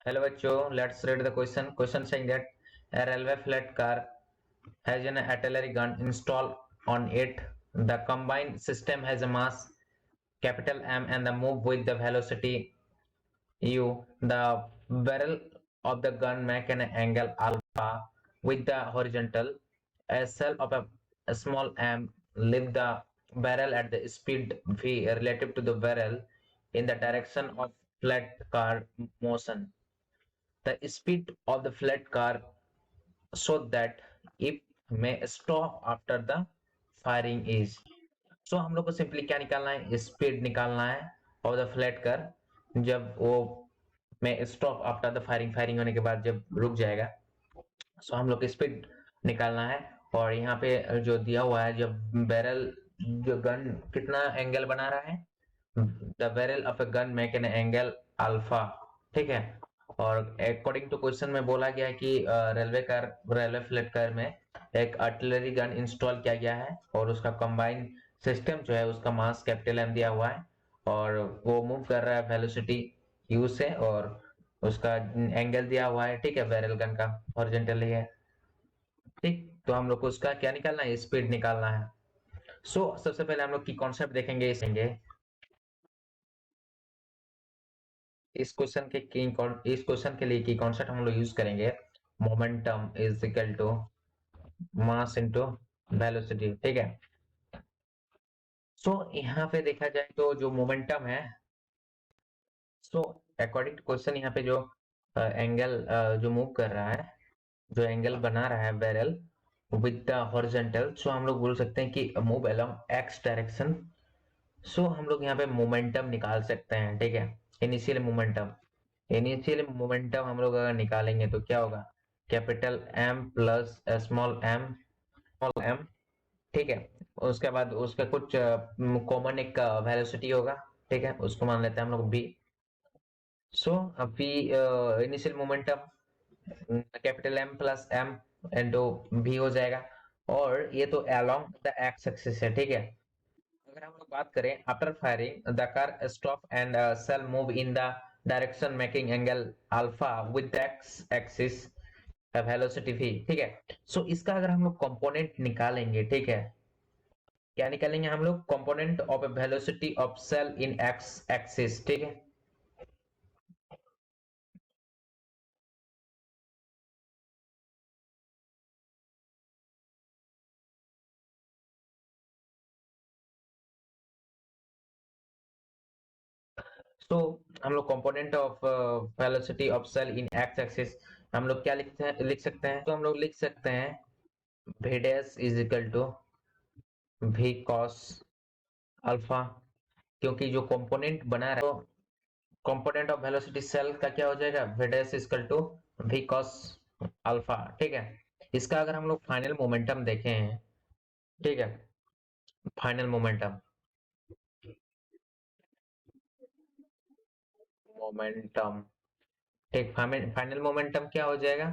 Hello बच्चों, let's read the question. Question saying that a railway flat car has an artillery gun installed on it. The combined system has a mass capital M and the move with the velocity u. The barrel of the gun make an angle alpha with the horizontal. A cell of a small m lift the barrel at the speed v relative to the barrel in the direction of flat car motion. The speed of the flat car so that it may stop after the firing is. So हम लोग को simply क्या निकालना है, speed निकालना है और the flat car जब वो में stop after the firing, firing होने के बाद जब रुक जाएगा। सो हम लोग को स्पीड निकालना है और यहाँ पे जो दिया हुआ है, जब बैरल जो गन कितना एंगल बना रहा है, the barrel of a gonna make an angle alpha. ठीक है, और अकॉर्डिंग टू क्वेश्चन में बोला गया है कि रेलवे फ्लैट कार में एक आर्टिलरी गन इंस्टॉल किया गया है और उसका कंबाइन सिस्टम जो है उसका मास कैपिटल एम दिया हुआ है और वो मूव कर रहा है वेलोसिटी यू से और उसका एंगल दिया हुआ है। ठीक है, बैरल गन का हॉरिजॉन्टली है। ठीक, तो हम लोग को उसका क्या निकालना है, स्पीड निकालना है। सबसे पहले हम लोग की कॉन्सेप्ट देखेंगे इस क्वेश्चन के लिए की कॉन्सेप्ट हम लोग यूज करेंगे, momentum is equal to mass into velocity. ठीक है, यहाँ पे देखा जाए तो जो मोमेंटम है, अकॉर्डिंग टू क्वेश्चन यहाँ पे जो एंगल जो मूव कर रहा है, जो एंगल बना रहा है बैरल विद द हॉरिजॉन्टल, हम लोग बोल सकते हैं कि मूव अलोंग एक्स डायरेक्शन। हम लोग यहाँ पे मोमेंटम निकाल सकते हैं। ठीक है, इनिशियल मोमेंटम, हम लोग अगर निकालेंगे तो क्या होगा, capital M plus small M. ठीक है, उसके बाद उसका कुछ कॉमन एक वेलोसिटी होगा। ठीक है, उसको मान लेते हैं हम लोग बी। अभी initial momentum capital M plus M into भी हो जाएगा और ये तो अलोंग द एक्स एक्सिस है। ठीक है, अगर हम लोग बात करें after firing the car stop and cell move in the direction making angle alpha with x axis velocity भी। ठीक है, इसका अगर हम लोग कंपोनेंट निकालेंगे, ठीक है, क्या निकालेंगे हम लोग, component of velocity of cell in X axis. ठीक है, हम लोग component of velocity of cell in X axis हम लोग क्या लिख सकते हैं, हम लोग लिख सकते हैं v dash is equal to v cos alpha, क्योंकि जो कंपोनेंट बना रहा है, कंपोनेंट ऑफ वेलोसिटी सेल का क्या हो जाएगा, v dash is equal to v cos alpha. ठीक है, इसका अगर हम लोग फाइनल मोमेंटम देखें, ठीक है, फाइनल मोमेंटम मोमेंटम ठीक, फाइनल मोमेंटम क्या हो जाएगा,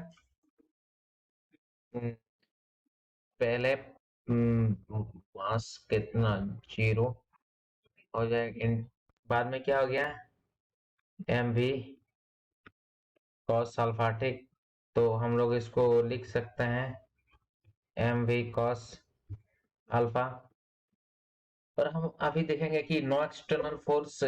हम्म, पहले मास कितना जीरो हो जाएगा, बाद में क्या हो गया, एम वी कॉस अल्फा। ठीक, तो हम लोग इसको लिख सकते हैं एम वी कॉस अल्फा। और हम अभी देखेंगे कि नो एक्सटर्नल फोर्स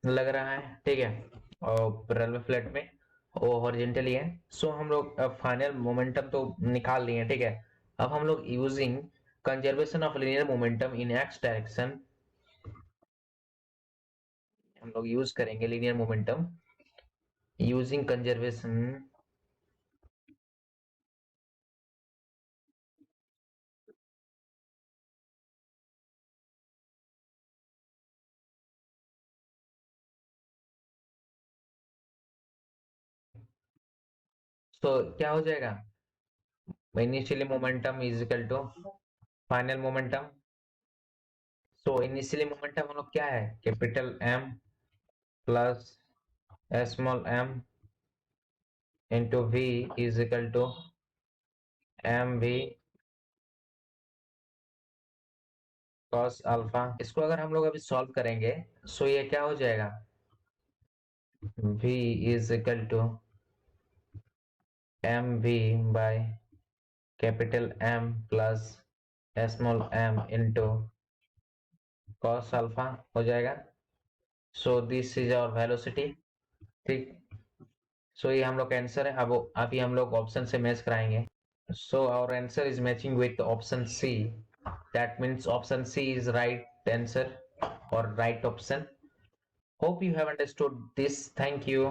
लग रहा है। ठीक है, और रेलवे फ्लैट में वो हॉरिजॉन्टली है। हम लोग फाइनल मोमेंटम तो निकाल लिए। ठीक है, अब हम लोग using conservation of linear momentum in x direction हम लोग यूज करेंगे लीनियर मोमेंटम यूजिंग कंजर्वेशन। क्या हो जाएगा, initially momentum is equal to final momentum. Initially momentum हम लोग क्या है, capital M plus small M into V is equal to M V cos alpha. इसको अगर हम लोग अभी सॉल्व करेंगे, ये क्या हो जाएगा, v is equal to mv by capital M plus small m into cos alpha हो जाएगा. So this is our velocity. ठीक. सो ये हम लोग का आंसर है. अब अभी हम लोग ऑप्शन से मैच कराएंगे. So our answer is matching with option C. That means option C is right answer or right option. Hope you have understood this. Thank you.